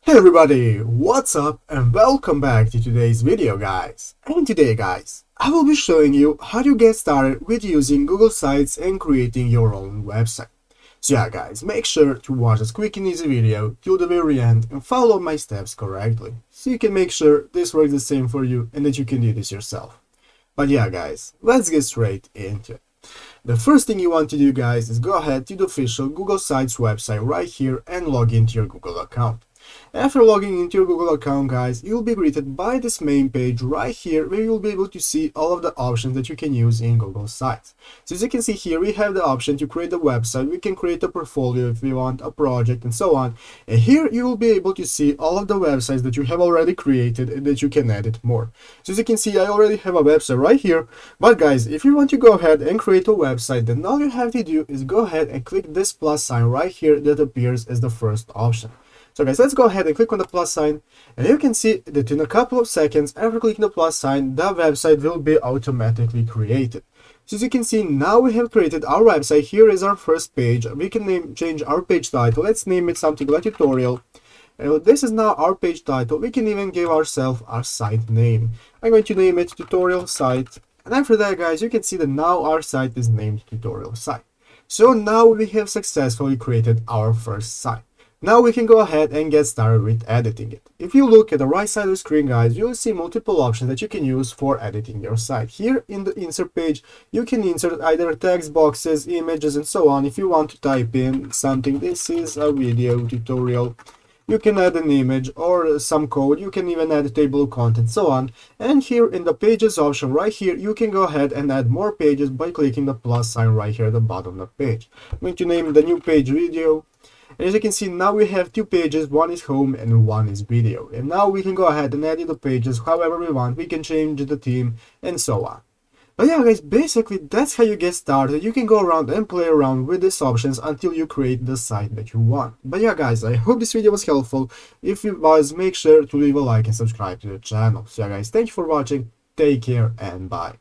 Hey everybody, what's up and welcome back to today's video guys. And today guys, I will be showing you how to get started with using Google Sites and creating your own website. So yeah guys, make sure to watch this quick and easy video till the very end and follow my steps correctly, so you can make sure this works the same for you and that you can do this yourself. But yeah guys, let's get straight into it. The first thing you want to do guys is go ahead to the official Google Sites website right here and log into your Google account. After logging into your Google account guys, you'll be greeted by this main page right here where you'll be able to see all of the options that you can use in Google Sites. So as you can see here, we have the option to create a website. We can create a portfolio if we want, a project and so on. And here you will be able to see all of the websites that you have already created and that you can edit more. So as you can see, I already have a website right here. But guys, if you want to go ahead and create a website, then all you have to do is go ahead and click this plus sign right here that appears as the first option. So guys, let's go ahead and click on the plus sign, and you can see that in a couple of seconds after clicking the plus sign, the website will be automatically created. So as you can see, now we have created our website. Here is our first page. We can change our page title. Let's name it something like tutorial. And this is now our page title. We can even give ourselves our site name. I'm going to name it tutorial site. And after that guys, you can see that now our site is named tutorial site. So now we have successfully created our first site. Now we can go ahead and get started with editing it. If you look at the right side of the screen guys, you'll see multiple options that you can use for editing your site. Here in the insert page, you can insert either text boxes, images and so on. If you want to type in something, this is a video tutorial, you can add an image or some code. You can even add a table of contents, so on. And here in the pages option right here, you can go ahead and add more pages by clicking the plus sign right here at the bottom of the page. I'm going to name the new page video. And as you can see, now we have two pages, one is home and one is video. And now we can go ahead and edit the pages however we want. We can change the theme and so on. But yeah guys, basically that's how you get started. You can go around and play around with these options until you create the site that you want. But yeah guys, I hope this video was helpful. If it was, make sure to leave a like and subscribe to the channel. So yeah guys, thank you for watching, take care and bye.